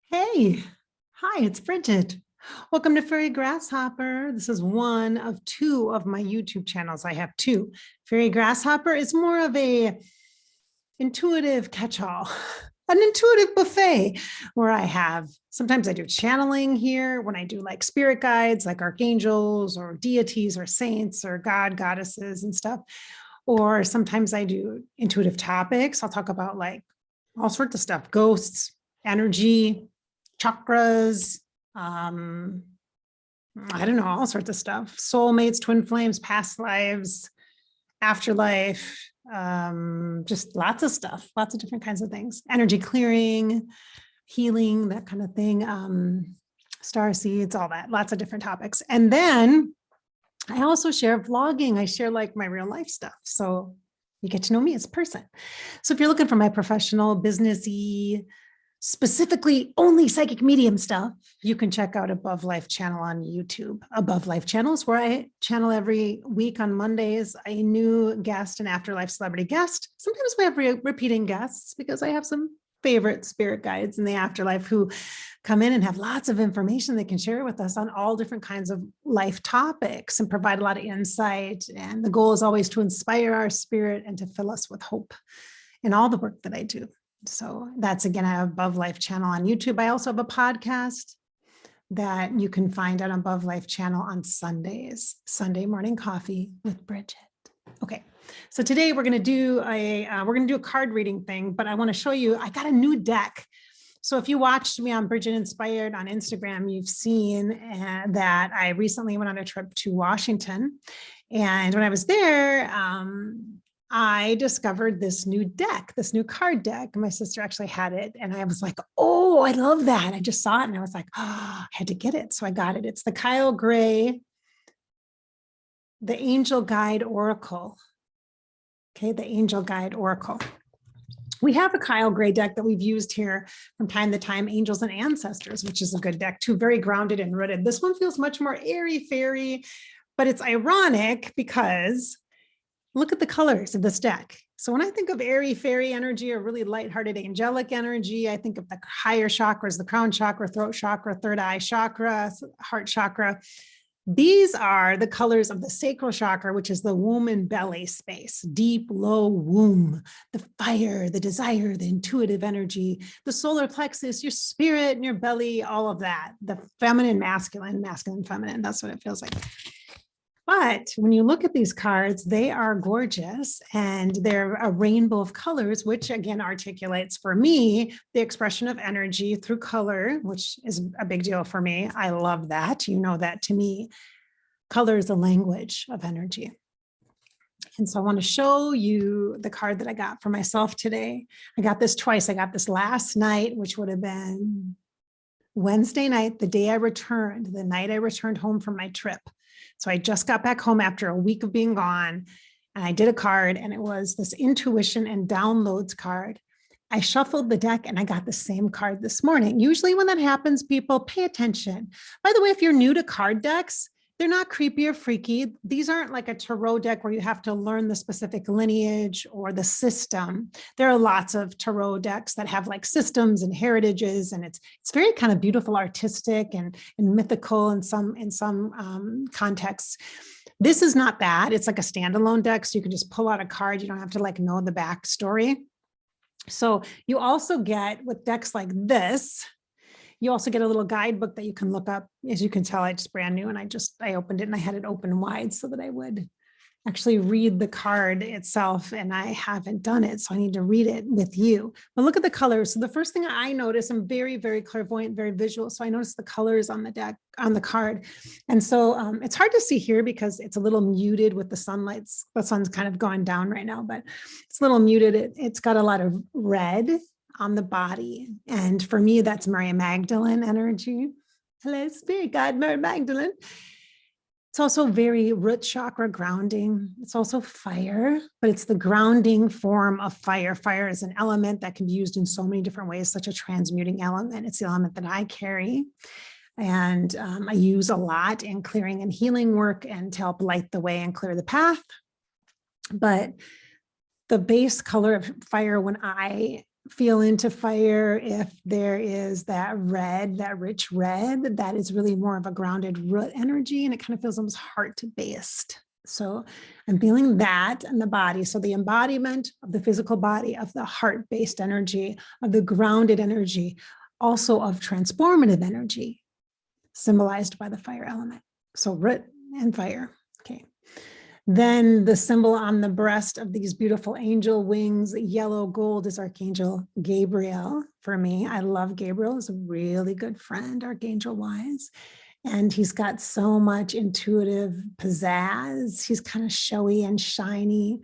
Hey, hi, it's Bridget. Welcome to Fairy Grasshopper. This is one of two of my YouTube channels. I have two. Fairy Grasshopper is more of a intuitive catch-all, an intuitive buffet where sometimes I do channeling here when I do like spirit guides, like archangels or deities or saints or goddesses and stuff. Or sometimes I do intuitive topics. I'll talk about like all sorts of stuff, ghosts, energy, chakras, I don't know, all sorts of stuff. Soulmates, twin flames, past lives, afterlife, just lots of stuff, lots of different kinds of things. Energy clearing, healing, that kind of thing. Star seeds, all that, lots of different topics. And then I also share vlogging. I share like my real life stuff. So you get to know me as a person. So if you're looking for my professional, businessy, specifically only psychic medium stuff, you can check out Above Life channel on YouTube. Above Life channels where I channel every week on Mondays, a new guest, an afterlife celebrity guest. Sometimes we have repeating guests because I have some favorite spirit guides in the afterlife who come in and have lots of information they can share with us on all different kinds of life topics and provide a lot of insight. And the goal is always to inspire our spirit and to fill us with hope in all the work that I do. So that's, again, I have Above Life channel on YouTube. I also have a podcast that you can find on Above Life channel on Sundays, Sunday morning coffee with Bridget. Okay, so today we're going to do a card reading thing, but I want to show you, I got a new deck. So if you watched me on Bridget Inspired on Instagram, you've seen that I recently went on a trip to Washington. And when I was there, I discovered this new deck, this new card deck. My sister actually had it. And I was like, oh, I love that. I just saw it and I was like, oh, I had to get it. So I got it. It's the Kyle Gray, the Angel Guide Oracle. Okay, the Angel Guide Oracle. We have a Kyle Gray deck that we've used here from time to time, Angels and Ancestors, which is a good deck too, very grounded and rooted. This one feels much more airy fairy, but it's ironic because look at the colors of this deck. So when I think of airy fairy energy or really lighthearted angelic energy, I think of the higher chakras, the crown chakra, throat chakra, third eye chakra, heart chakra. These are the colors of the sacral chakra, which is the womb and belly space, deep, low womb, the fire, the desire, the intuitive energy, the solar plexus, your spirit and your belly, all of that, the feminine, masculine, masculine, feminine. That's what it feels like. But when you look at these cards, they are gorgeous and they're a rainbow of colors, which again articulates for me the expression of energy through color, which is a big deal for me. I love that. You know that to me, color is a language of energy. And so I want to show you the card that I got for myself today. I got this twice. I got this last night, which would have been Wednesday night, the day I returned, the night I returned home from my trip. So I just got back home after a week of being gone and I did a card and it was this intuition and downloads card. I shuffled the deck and I got the same card this morning. Usually when that happens, people pay attention. By the way, if you're new to card decks, they're not creepy or freaky. These aren't like a tarot deck where you have to learn the specific lineage or the system. There are lots of tarot decks that have like systems and heritages, and it's very kind of beautiful, artistic and mythical in some contexts. This is not that. It's like a standalone deck, so you can just pull out a card. You don't have to like know the backstory. So you also get with decks like this, you also get a little guidebook that you can look up. As you can tell, it's brand new and I opened it and I had it open wide so that I would actually read the card itself, and I haven't done it, so I need to read it with you. But look at the colors. So the first thing I notice, I'm very, very clairvoyant, very visual. So I noticed the colors on the deck, on the card. And so it's hard to see here because it's a little muted with the sunlight. The sun's kind of going down right now, but it's a little muted. It's got a lot of red on the body. And for me, that's Mary Magdalene energy. Hello, Spirit Guide, Mary Magdalene. It's also very root chakra grounding. It's also fire, but it's the grounding form of fire. Fire is an element that can be used in so many different ways, such a transmuting element. It's the element that I carry. And I use a lot in clearing and healing work and to help light the way and clear the path. But the base color of fire, when I feel into fire if there is that red, that rich red, that is really more of a grounded root energy, and it kind of feels almost heart based. So I'm feeling that in the body. So the embodiment of the physical body, of the heart-based energy, of the grounded energy, also of transformative energy, symbolized by the fire element. So root and fire. Okay. Then the symbol on the breast of these beautiful angel wings, yellow gold, is Archangel Gabriel for me. I love Gabriel. He's a really good friend, archangel-wise. And he's got so much intuitive pizzazz. He's kind of showy and shiny.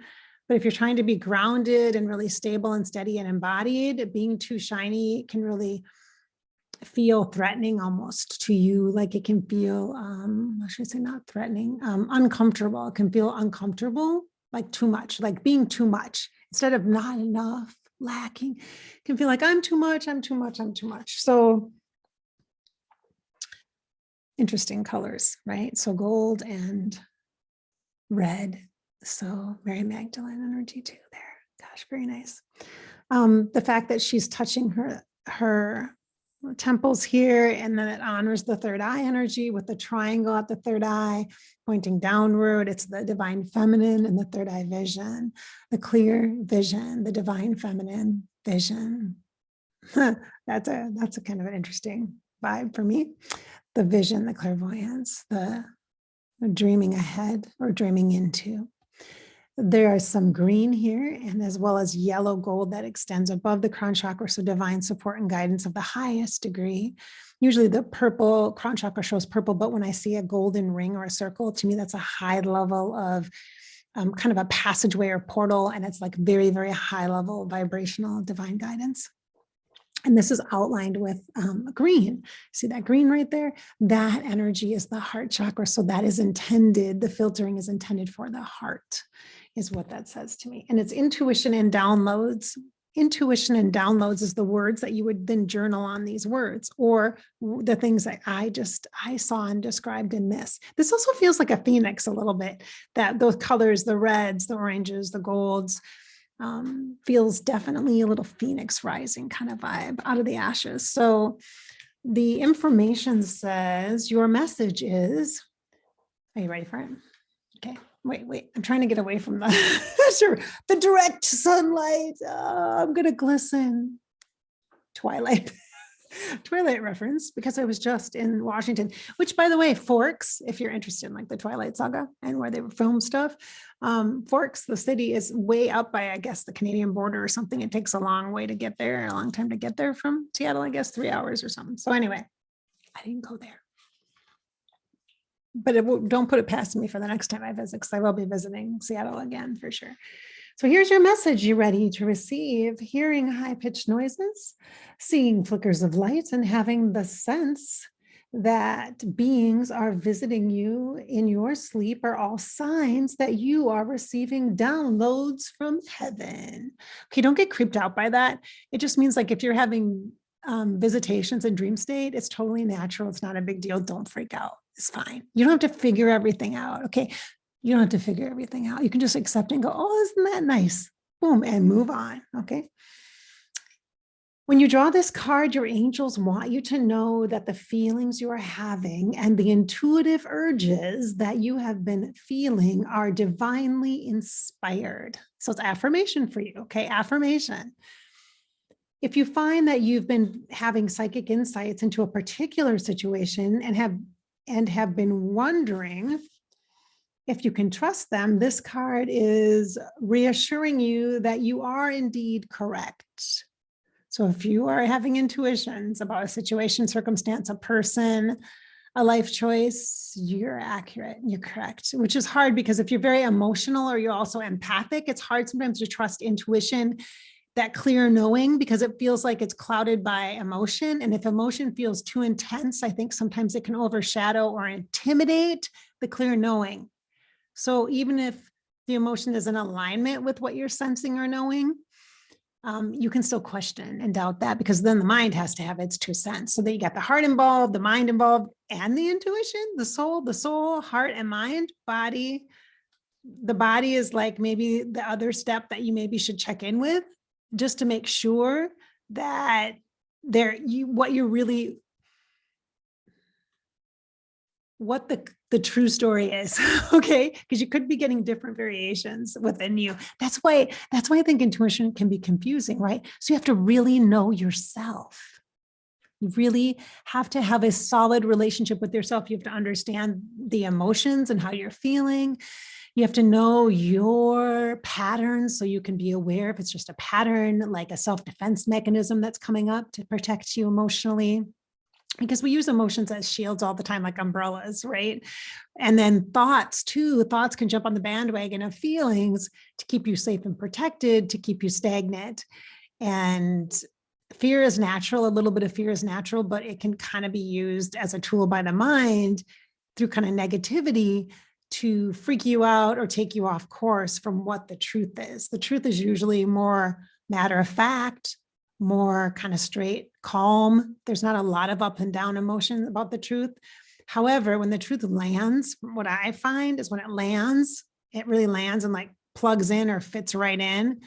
But if you're trying to be grounded and really stable and steady and embodied, being too shiny can really feel threatening almost to you. Like it can feel, I should say not threatening, uncomfortable. It can feel uncomfortable, like too much, like being too much instead of not enough, lacking. It can feel like I'm too much, I'm too much, I'm too much. So interesting colors, right? So gold and red. So Mary Magdalene energy too there. Gosh, very nice. The fact that she's touching her temples here, and then it honors the third eye energy with the triangle at the third eye pointing downward. It's the divine feminine and the third eye vision, the clear vision, the divine feminine vision. That's a kind of an interesting vibe for me. The vision, the clairvoyance, the dreaming ahead or dreaming into. There is some green here, and as well as yellow gold that extends above the crown chakra. So divine support and guidance of the highest degree. Usually the purple crown chakra shows purple, but when I see a golden ring or a circle, to me, that's a high level of kind of a passageway or portal. And it's like very, very high level vibrational divine guidance. And this is outlined with green. See that green right there? That energy is the heart chakra. So that is intended, the filtering is intended for the heart, is what that says to me. And it's intuition and downloads. Intuition and downloads is the words that you would then journal on these words, or the things that I saw and described in this. This also feels like a phoenix a little bit, that those colors, the reds, the oranges, the golds, feels definitely a little phoenix rising kind of vibe out of the ashes. So the information says your message is, are you ready for it? Okay, wait, I'm trying to get away from the direct sunlight. I'm gonna glisten. Twilight reference, because I was just in Washington, which, by the way, Forks, if you're interested in like the Twilight Saga and where they film stuff, Forks, the city, is way up by, I guess, the Canadian border or something. It takes a long way to get there, a long time to get there from Seattle, I guess 3 hours or something. So anyway, I didn't go there. But don't put it past me for the next time I visit, because I will be visiting Seattle again for sure. So here's your message you ready to receive: hearing high-pitched noises, seeing flickers of light, and having the sense that beings are visiting you in your sleep are all signs that you are receiving downloads from heaven. Okay, don't get creeped out by that. It just means, like, if you're having visitations in dream state, it's totally natural. It's not a big deal. Don't freak out. It's fine. You don't have to figure everything out. Okay. You don't have to figure everything out. You can just accept and go, oh, isn't that nice? Boom, and move on. Okay. When you draw this card, your angels want you to know that the feelings you are having and the intuitive urges that you have been feeling are divinely inspired. So it's affirmation for you. Okay. Affirmation. If you find that you've been having psychic insights into a particular situation and have been wondering if you can trust them, this card is reassuring you that you are indeed correct. So if you are having intuitions about a situation, circumstance, a person, a life choice, you're accurate, you're correct, which is hard, because if you're very emotional or you're also empathic, it's hard sometimes to trust intuition, that clear knowing, because it feels like it's clouded by emotion. And if emotion feels too intense, I think sometimes it can overshadow or intimidate the clear knowing. So even if the emotion is in alignment with what you're sensing or knowing, you can still question and doubt that, because then the mind has to have its 2 cents. So that you got the heart involved, the mind involved, and the intuition, the soul, heart and mind, body. The body is like maybe the other step that you maybe should check in with. just to make sure that what the true story is. Okay. Because you could be getting different variations within you. That's why I think intuition can be confusing, right? So you have to really know yourself. You really have to have a solid relationship with yourself. You have to understand the emotions and how you're feeling. You have to know your patterns so you can be aware if it's just a pattern, like a self-defense mechanism that's coming up to protect you emotionally. Because we use emotions as shields all the time, like umbrellas, right? And then thoughts too. Thoughts can jump on the bandwagon of feelings to keep you safe and protected, to keep you stagnant. And fear is natural. A little bit of fear is natural, but it can kind of be used as a tool by the mind through kind of negativity to freak you out or take you off course from what the truth is. The truth is usually more matter of fact, more kind of straight, calm. There's not a lot of up and down emotion about the truth. However, when the truth lands, what I find is when it lands, it really lands and like plugs in or fits right in.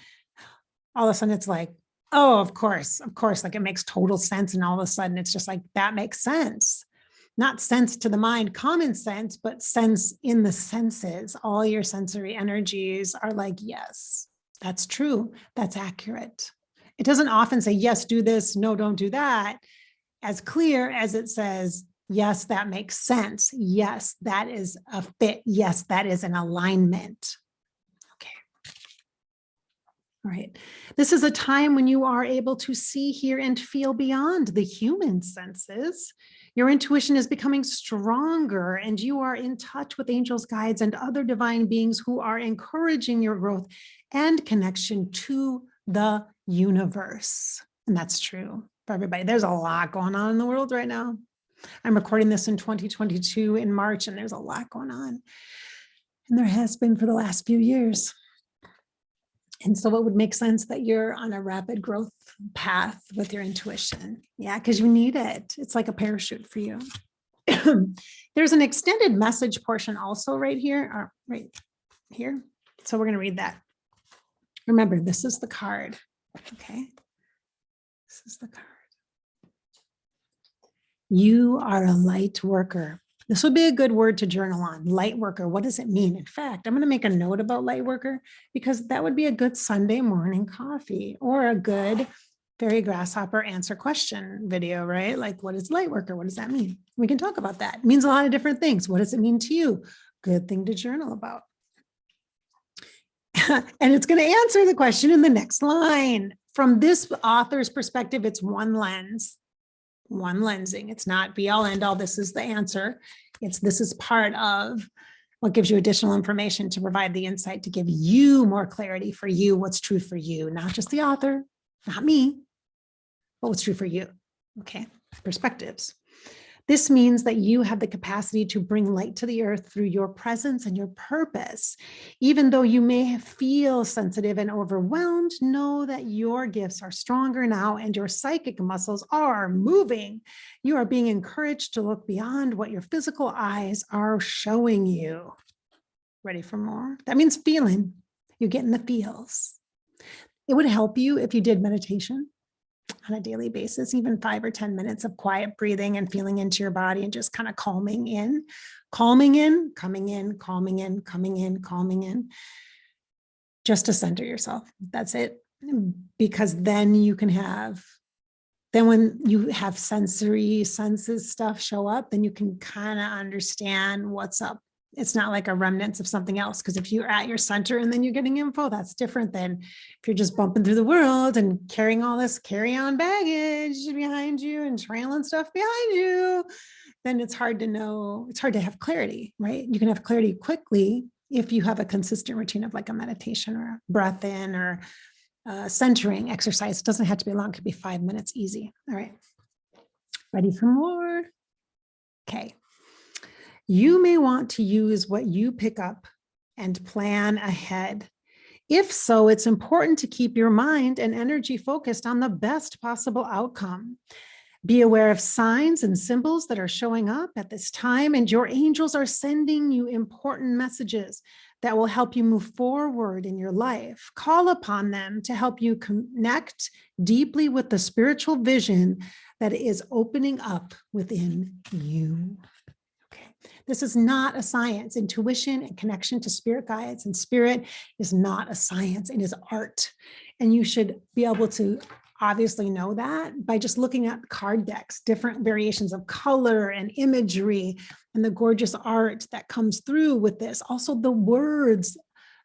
All of a sudden it's like, oh, of course, like it makes total sense. And all of a sudden it's just like, that makes sense. Not sense to the mind, common sense, but sense in the senses. All your sensory energies are like, yes, that's true. That's accurate. It doesn't often say, yes, do this. No, don't do that. As clear as it says, yes, that makes sense. Yes, that is a fit. Yes, that is an alignment. Okay. All right. This is a time when you are able to see, hear, and feel beyond the human senses. Your intuition is becoming stronger and you are in touch with angels, guides, and other divine beings who are encouraging your growth and connection to the universe. And that's true for everybody. There's a lot going on in the world right now. I'm recording this in 2022 in March, and there's a lot going on. And there has been for the last few years. And so it would make sense that you're on a rapid growth path with your intuition. Yeah, because you need it. It's like a parachute for you. There's an extended message portion also right here, or right here. So we're going to read that. Remember, this is the card. Okay. This is the card. You are a light worker. This would be a good word to journal on. Light worker. What does it mean? In fact, I'm going to make a note about light worker because that would be a good Sunday morning coffee or a good fairy grasshopper answer question video, right? Like, what is light worker? What does that mean? We can talk about that. It means a lot of different things. What does it mean to you? Good thing to journal about. And it's going to answer the question in the next line. From this author's perspective, it's one lens. One lensing. It's not be all end all. This is the answer. This is part of what gives you additional information to provide the insight to give you more clarity for you, what's true for you, not just the author, not me, but what's true for you. Okay, perspectives. This means that you have the capacity to bring light to the earth through your presence and your purpose. Even though you may feel sensitive and overwhelmed, know that your gifts are stronger now and your psychic muscles are moving. You are being encouraged to look beyond what your physical eyes are showing you. Ready for more? That means feeling. You're getting the feels. It would help you if you did meditation on a daily basis, even 5 or 10 minutes of quiet breathing and feeling into your body and just kind of calming in, coming in, calming in, just to center yourself. That's it. Because then you can have, when you have senses stuff show up, then you can kind of understand what's up. It's not like a remnants of something else. Because if you're at your center and then you're getting info, that's different than if you're just bumping through the world and carrying all this carry-on baggage behind you and trailing stuff behind you. Then it's hard to know. It's hard to have clarity, right? You can have clarity quickly if you have a consistent routine of like a meditation or a breath in or centering exercise. It doesn't have to be long. It could be 5 minutes, easy. All right. Ready for more? Okay. You may want to use what you pick up and plan ahead. If so, it's important to keep your mind and energy focused on the best possible outcome. Be aware of signs and symbols that are showing up at this time, and your angels are sending you important messages that will help you move forward in your life. Call upon them to help you connect deeply with the spiritual vision that is opening up within you. Okay. This is not a science. Intuition and connection to spirit guides and spirit is not a science. It is art. And you should be able to obviously know that by just looking at card decks, different variations of color and imagery, and the gorgeous art that comes through with this. Also the words,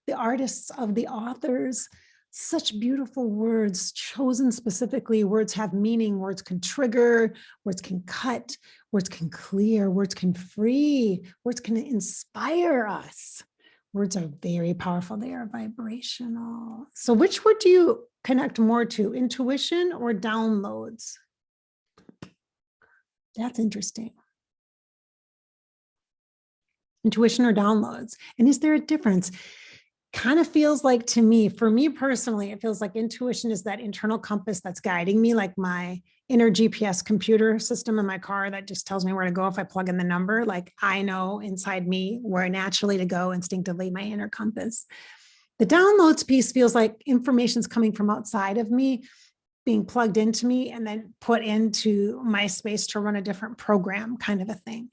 the artists of the authors, such beautiful words chosen specifically. Words have meaning, words can trigger, words can cut, words can clear, words can free, words can inspire us. Words are very powerful. They are vibrational. So which word do you connect more to, intuition or downloads? That's interesting. Intuition or downloads? And is there a difference? Kind of feels like, to me, for me personally, it feels like intuition is that internal compass that's guiding me, like my inner GPS computer system in my car that just tells me where to go if I plug in the number. Like I know inside me where naturally to go instinctively, my inner compass. The downloads piece feels like information's coming from outside of me, being plugged into me and then put into my space to run a different program, kind of a thing.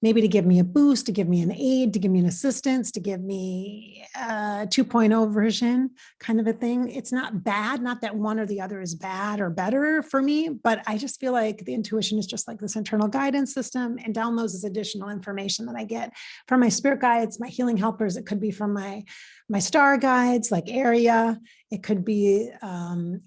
Maybe to give me a boost, to give me an aid, to give me an assistance, to give me a 2.0 version, kind of a thing. It's not bad, not that one or the other is bad or better for me, but I just feel like the intuition is just like this internal guidance system, and downloads is additional information that I get from my spirit guides, my healing helpers. It could be from my star guides like Area. It could be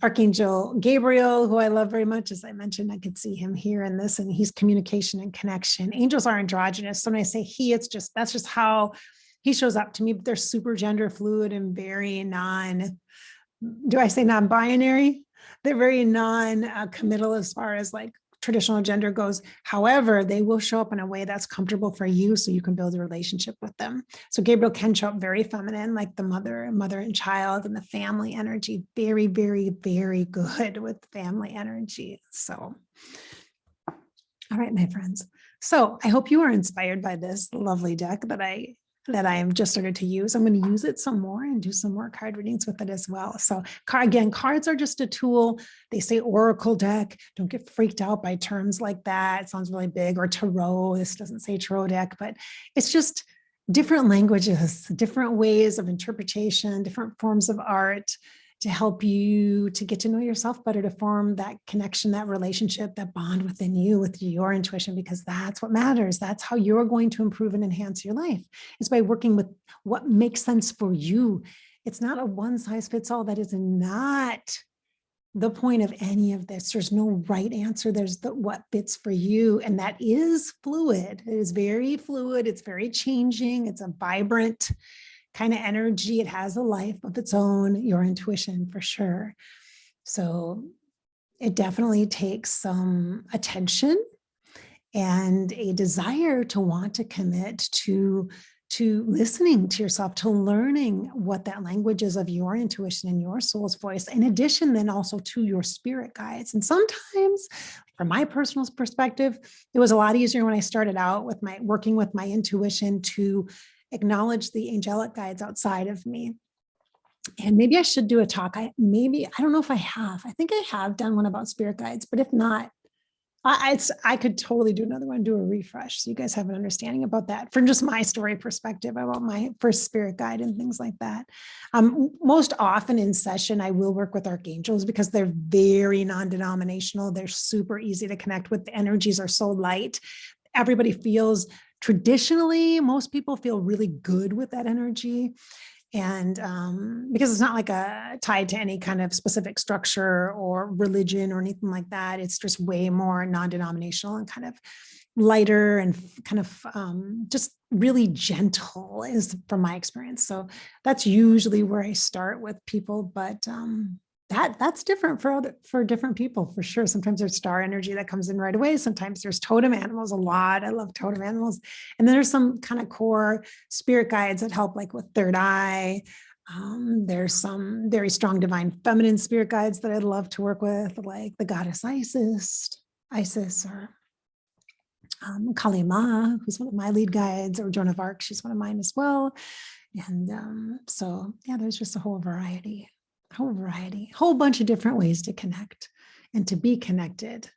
Archangel Gabriel, who I love very much. As I mentioned, I could see him here in this, and he's communication and connection. Angels are androgynous. So when I say he, that's just how he shows up to me. But they're super gender fluid and very do I say non-binary? They're very non-committal as far as like traditional gender goes. However, they will show up in a way that's comfortable for you so you can build a relationship with them. So Gabriel can show up very feminine, like the mother and child and the family energy. Very, very, very good with family energy. So, all right, my friends. So I hope you are inspired by this lovely deck that I have just started to use. I'm going to use it some more and do some more card readings with it as well. So again, cards are just a tool. They say oracle deck. Don't get freaked out by terms like that. It sounds really big. Or tarot. This doesn't say tarot deck, but it's just different languages, different ways of interpretation, different forms of art to help you to get to know yourself better, to form that connection, that relationship, that bond within you with your intuition, because that's what matters. That's how you're going to improve and enhance your life, is by working with what makes sense for you. It's not a one size fits all. That is not the point of any of this. There's no right answer. There's what fits for you. And that is fluid. It is very fluid. It's very changing. It's a vibrant kind of energy. It has a life of its own, your intuition for sure. So it definitely takes some attention and a desire to want to commit to listening to yourself, to learning what that language is of your intuition and your soul's voice. In addition, then also to your spirit guides. And sometimes, from my personal perspective, it was a lot easier when I started out with working with my intuition to acknowledge the angelic guides outside of me. And maybe I should do a talk. I don't know if I have. I think I have done one about spirit guides, but if not, I could totally do another one, do a refresh, so you guys have an understanding about that from just my story perspective about my first spirit guide and things like that. Most often in session, I will work with archangels because they're very non-denominational. They're super easy to connect with. The energies are so light. Everybody feels, traditionally, most people feel really good with that energy. And because it's not like tied to any kind of specific structure or religion or anything like that, it's just way more non-denominational and kind of lighter and kind of just really gentle, is from my experience. So that's usually where I start with people, but that's different for different people, for sure. Sometimes there's star energy that comes in right away. Sometimes there's totem animals a lot. I love totem animals. And then there's some kind of core spirit guides that help, like with third eye. There's some very strong divine feminine spirit guides that I'd love to work with, like the goddess Isis. Isis or Kali Ma, who's one of my lead guides, or Joan of Arc, she's one of mine as well. And so, yeah, there's just a whole bunch of different ways to connect and to be connected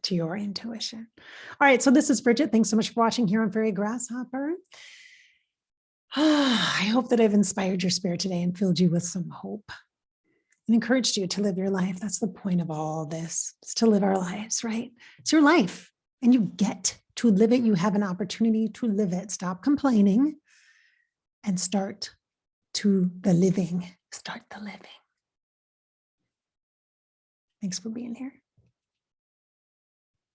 to your intuition. All right, so this is Bridget. Thanks so much for watching here on Fairy Grasshopper. I hope that I've inspired your spirit today and filled you with some hope and encouraged you to live your life. That's the point of all this, is to live our lives, right? It's your life and you get to live it. You have an opportunity to live it. Stop complaining and start to the living. Start the living. Thanks for being here.